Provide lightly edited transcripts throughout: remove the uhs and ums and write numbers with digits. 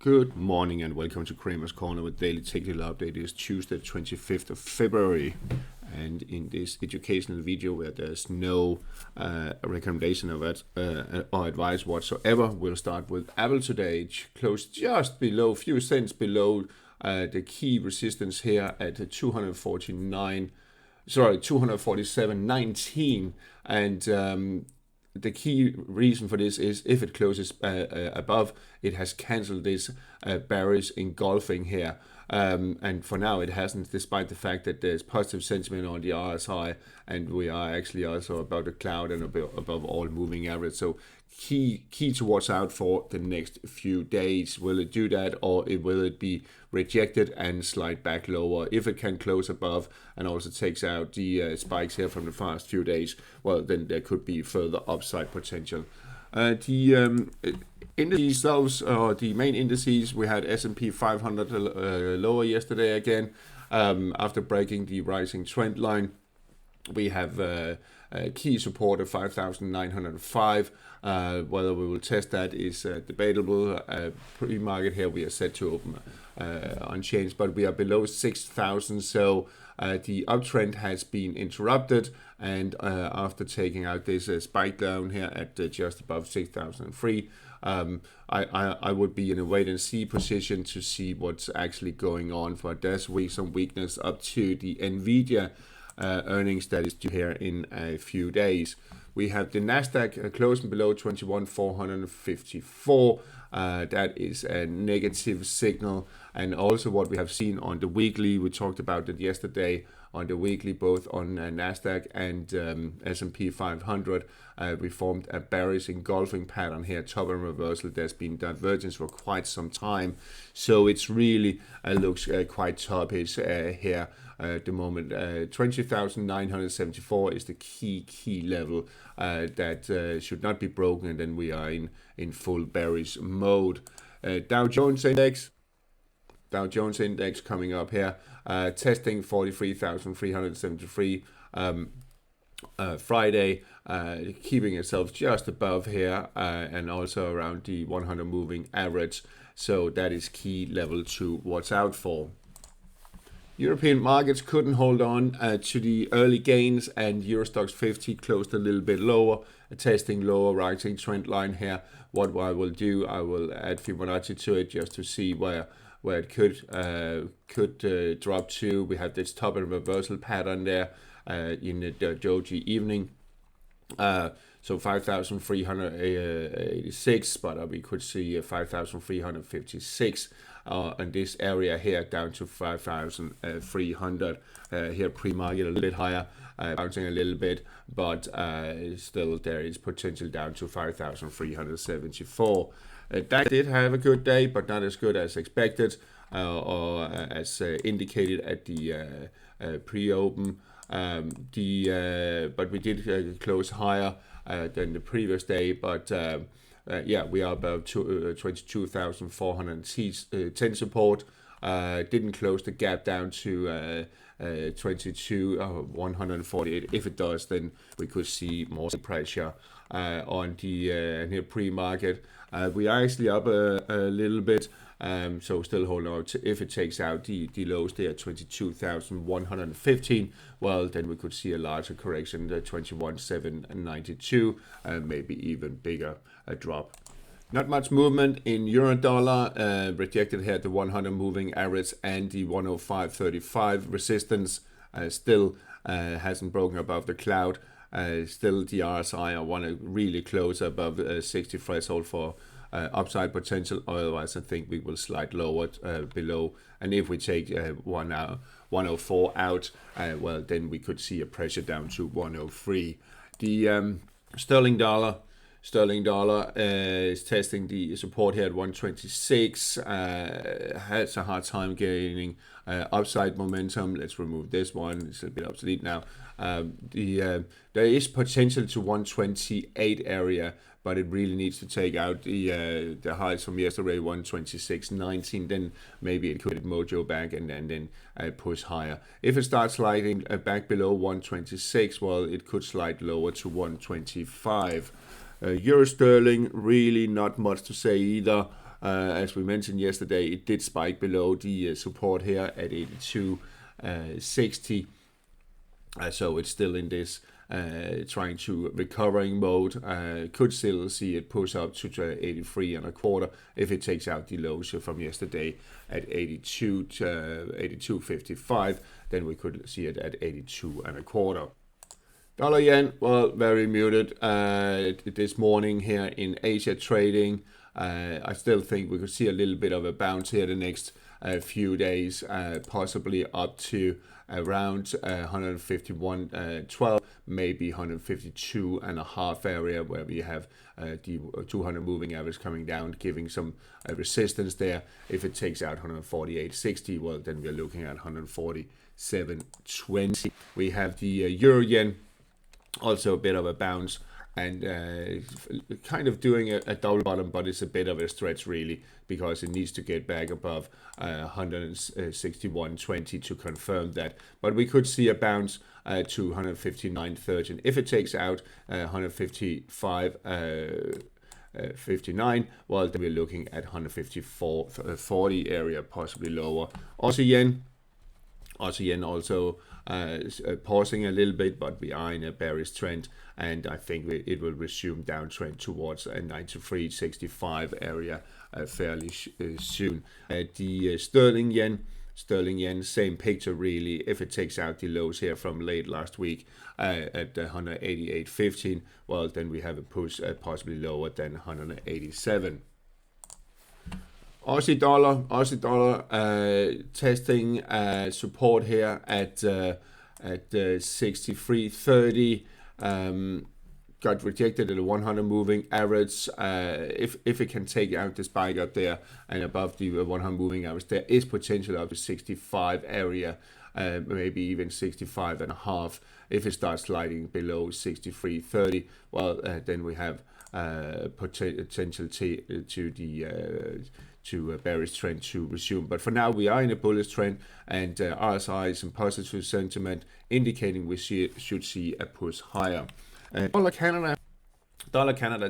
Good morning and welcome to Kramer's Corner with daily technical update. It is Tuesday, 25th of February. And in this educational video where there's no recommendation of it or advice whatsoever, we'll start with Apple today. It closed just below, few cents below the key resistance here at 247.19. And the key reason for this is if it closes above, it has cancelled this bearish engulfing here. And for now it hasn't, despite the fact that there's positive sentiment on the RSI and we are actually also above the cloud and above all moving average. So key to watch out for the next few days. Will it do that, or will it be rejected and slide back lower? If it can close above and also takes out the spikes here from the past few days, well, then there could be further upside potential. The indices themselves, the main indices, we had S&P 500 lower yesterday again after breaking the rising trend line. We have a key support of 5,905. Whether we will test that is debatable. Pre-market here we are set to open unchanged, but we are below 6,000. So the uptrend has been interrupted, and after taking out this spike down here at just above 6,003, I would be in a wait and see position to see what's actually going on. For there's some weakness up to the Nvidia earnings that is due here in a few days. We have the Nasdaq closing below 21,454. That is a negative signal. And also what we have seen on the weekly, we talked about it yesterday on the weekly, both on Nasdaq and S&P 500, we formed a bearish engulfing pattern here, top and reversal. There's been divergence for quite some time, so it's really looks quite toppish here at the moment. 20,974 is the key level that should not be broken, and then we are in full bearish mode. Dow Jones index coming up here, testing 43,373 Friday, keeping itself just above here and also around the 100 moving average. So that is key level to watch out for. European markets couldn't hold on to the early gains, and EuroStoxx50 closed a little bit lower, testing lower rising trend line here. What I will do, I will add Fibonacci to it just to see where it could drop to. We have this top and reversal pattern there in the doji evening. So 5,386, but we could see 5,356 in this area here, down to 5,300 here pre-market, a little bit higher, bouncing a little bit, but still there is potential down to 5,374. DAX did have a good day, but not as good as expected or as indicated at the pre-open. But we did close higher than the previous day, but yeah, we are about 22,410 support. Didn't close the gap down to 22,148. If it does, then we could see more pressure on the near pre-market. We are actually up a little bit, so still holding on to, if it takes out the lows there at 22,115, well, then we could see a larger correction, the 21,792, maybe even bigger drop. Not much movement in euro dollar, rejected here at the 100 moving average and the 105.35 resistance. Still hasn't broken above the cloud. Still the RSI, I want to really close above 60 threshold for upside potential. Otherwise I think we will slide lower below, and if we take 104 out, well, then we could see a pressure down to 103. The sterling dollar is testing the support here at 126. Has a hard time gaining upside momentum. Let's remove this one. It's a bit obsolete now. There is potential to 128 area, but it really needs to take out the highs from yesterday, 126.19. Then maybe it could mojo back and then push higher. If it starts sliding back below 126, well, it could slide lower to 125. Euro sterling, really not much to say either. As we mentioned yesterday, it did spike below the support here at 82.60. So it's still in this trying to recovering mode. Could still see it push up to 83.25 if it takes out the lows from yesterday at 82.55. Then we could see it at 82.25. Dollar yen, well, very muted this morning here in Asia trading. I still think we could see a little bit of a bounce here the next few days, possibly up to around 151.12, maybe 152.5 area, where we have the 200 moving average coming down, giving some resistance there. If it takes out 148.60, well, then we're looking at 147.20. We have the euro yen, also a bit of a bounce, and kind of doing a double bottom, but it's a bit of a stretch really, because it needs to get back above 161.20 to confirm that. But we could see a bounce to 159.30. If it takes out 155.59, well, then we're looking at 154.40 area, possibly lower. Aussie yen also pausing a little bit, but we are in a bearish trend, and I think it will resume downtrend towards a 93.65 area fairly soon. The sterling yen, same picture really. If it takes out the lows here from late last week at 188.15, well, then we have a push possibly lower than 187. Aussie dollar testing support here at 63.30. Got rejected at the 100 moving average. If it can take out the spike up there and above the 100 moving average, there is potential up to 65 area, maybe even 65.5. If it starts sliding below 63.30, well, then we have potential to a bearish trend to resume. But for now, we are in a bullish trend, and RSI is in positive sentiment, indicating we should see a push higher. Dollar Canada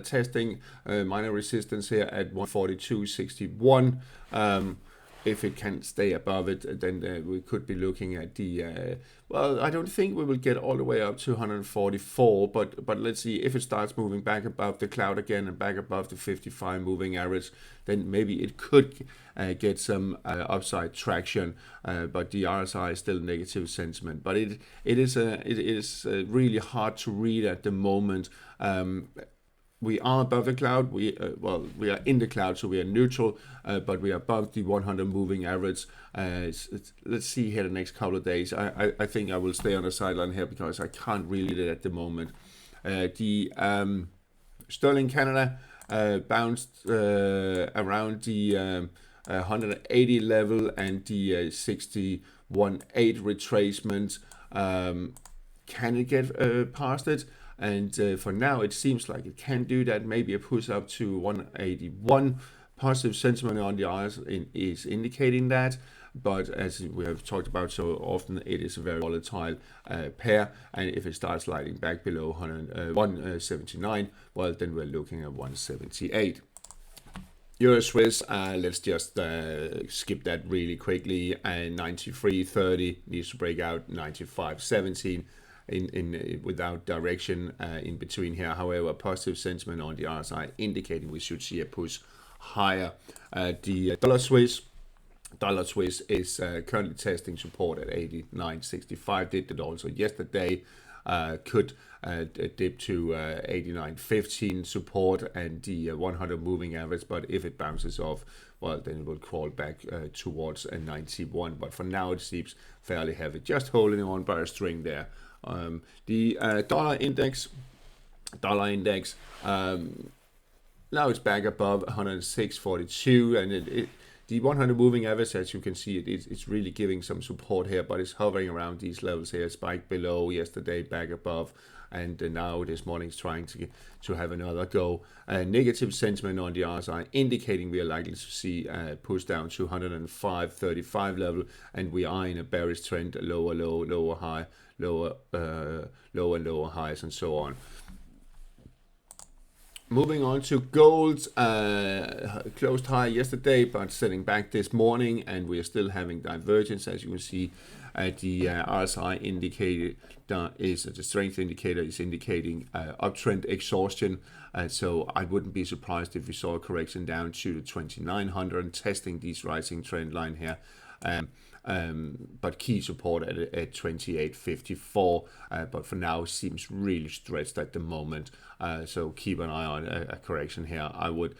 testing minor resistance here at 142.61. If it can stay above it, then we could be looking at the well, I don't think we will get all the way up to 144, but let's see. If it starts moving back above the cloud again and back above the 55 moving average, then maybe it could get some upside traction. But the RSI is still negative sentiment. But it is really hard to read at the moment. We are above the cloud. We are in the cloud, so we are neutral, but we are above the 100 moving average. Let's see here the next couple of days. I think I will stay on the sideline here because I can't really read it at the moment. The sterling Canada bounced around the 180 level and the 61.8 retracement. Can it get past it? And for now, it seems like it can do that. Maybe a push up to 181. Positive sentiment on the RSI is indicating that. But as we have talked about so often, it is a very volatile pair. And if it starts sliding back below 179, well, then we're looking at 178. Euro Swiss, let's just skip that really quickly. And 93.30 needs to break out 95.17. In without direction in between here. However, positive sentiment on the RSI indicating we should see a push higher. The dollar Swiss is currently testing support at 89.65. Did it also yesterday. Could dip to 89.15 support and the 100 moving average, but if it bounces off, well, then it will crawl back towards a 91. But for now, it seems fairly heavy, just holding on by a string there. The dollar index, now it's back above 106.42, and the 100 moving average, as you can see, it's really giving some support here, but it's hovering around these levels here. Spiked below yesterday, back above, and now this morning is trying to have another go. Negative sentiment on the RSI indicating we are likely to see push down to 105.35 level, and we are in a bearish trend, lower low, lower high, lower lower highs, and so on. Moving on to gold, closed high yesterday, but setting back this morning, and we are still having divergence. As you can see, the RSI indicator the strength indicator is indicating uptrend exhaustion. So I wouldn't be surprised if we saw a correction down to the 2900 and testing this rising trend line here. But key support at 28.54, but for now seems really stretched at the moment. So keep an eye on a correction here. I would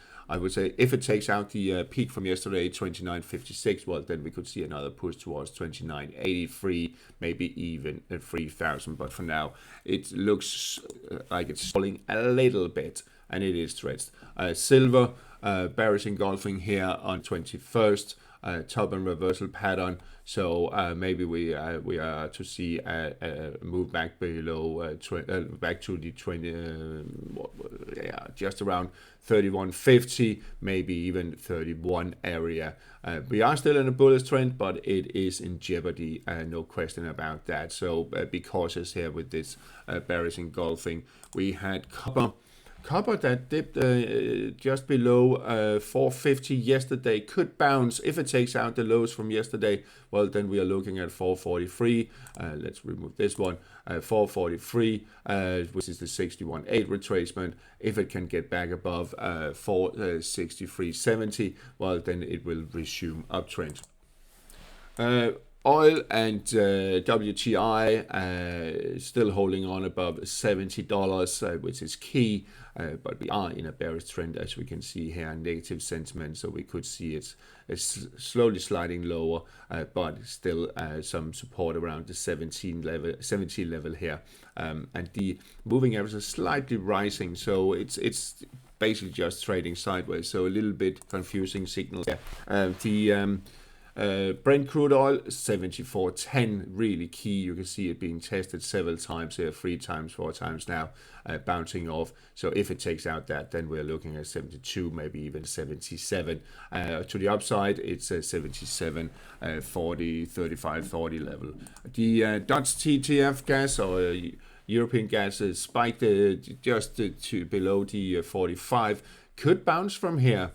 say if it takes out the peak from yesterday, 29.56, well, then we could see another push towards 29.83, maybe even at 3,000. But for now, it looks like it's falling a little bit, and it is stretched. Silver, bearish engulfing here on 21st. Top and reversal pattern, so maybe we are to see a move back below back to the 20 just around 31.50, maybe even 31 area. We are still in a bullish trend, but it is in jeopardy, no question about that. So be cautious here with this bearish engulfing. We had copper that dipped just below 450 yesterday, could bounce if it takes out the lows from yesterday. Well, then we are looking at 443. Let's remove this one. 443, which is the 61.8 retracement. If it can get back above 463.70, well, then it will resume uptrend. Oil and WTI still holding on above $70, which is key, but we are in a bearish trend, as we can see here, negative sentiment, so we could see it's slowly sliding lower, but still some support around the 17 level here, and the moving average is slightly rising, so it's basically just trading sideways, so a little bit confusing signals there. Brent crude oil 74.10, really key. You can see it being tested several times here, 3 times, 4 times now, bouncing off. So if it takes out that, then we're looking at 72, maybe even 77. To the upside, it's a 77, 40, 35, 40 level. The Dutch TTF gas or European gas spiked just to below the 45. Could bounce from here.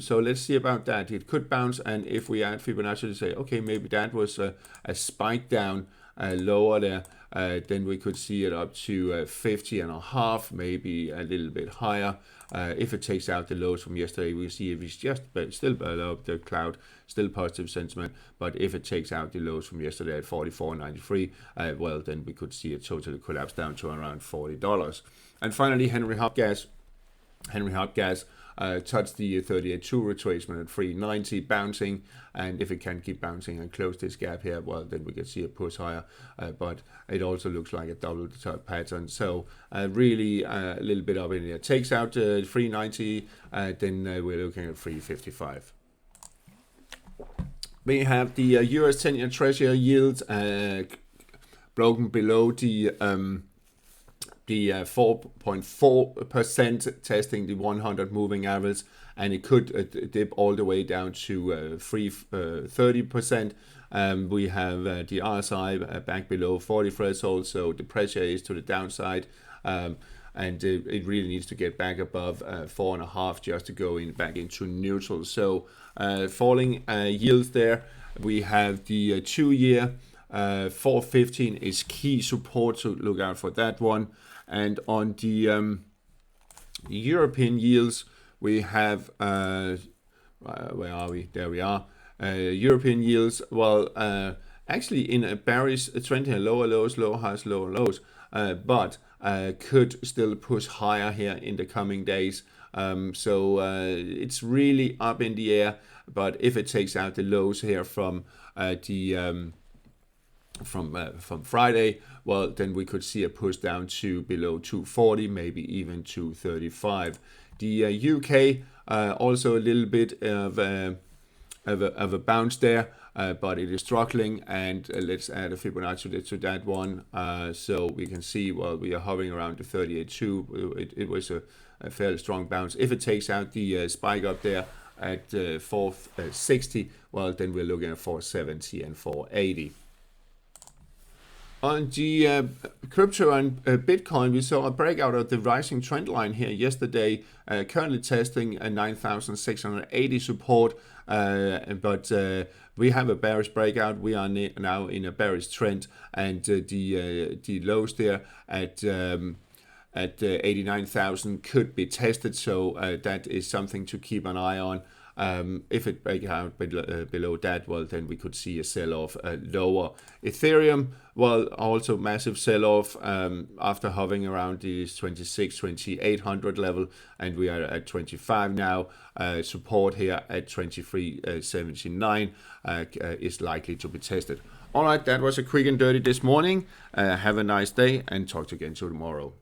So let's see about that. It could bounce, and if we add Fibonacci to say, okay, maybe that was a spike down lower there, then we could see it up to 50.5, maybe a little bit higher. If it takes out the lows from yesterday, we'll see if it's just still below the cloud, still positive sentiment. But if it takes out the lows from yesterday at 44.93, well, then we could see it totally collapse down to around $40. And finally, Henry Hub gas. Touched the 38.2 retracement at 390, bouncing, and if it can keep bouncing and close this gap here, well, then we can see a push higher, but it also looks like a double top pattern, so really a little bit up in there. Takes out 390, then we're looking at 355. We have the US 10-year Treasury yields broken below the 4.4%, testing the 100 moving average, and it could dip all the way down to 30%. We have the RSI back below 40 threshold, so the pressure is to the downside, and it really needs to get back above 4.5 just to go back into neutral. So falling yields there. We have the 2-year 415 is key support, so look out for that one. And on the European yields, we have, where are we? There we are. European yields, well, actually in a bearish trend here, lower lows, lower highs, lower lows, but could still push higher here in the coming days. So it's really up in the air, but if it takes out the lows here from from Friday, well, then we could see a push down to below 240, maybe even 235. The UK also a little bit of a bounce there, but it is struggling, and let's add a Fibonacci to that one, so we can see, well, we are hovering around the 38.2. It was a fairly strong bounce. If it takes out the spike up there at 460, well, then we're looking at 470 and 480. On the crypto and Bitcoin, we saw a breakout of the rising trend line here yesterday, currently testing a 9,680 support, but we have a bearish breakout. We are now in a bearish trend, and the lows there at 89,000 could be tested, so that is something to keep an eye on. If it breaks out below that, well, then we could see a sell-off lower. Ethereum, well, also massive sell-off after hovering around the 26,000-2800 level, and we are at 25 now. Support here at 23,79 is likely to be tested. All right, that was a quick and dirty this morning. Have a nice day, and talk to you again tomorrow.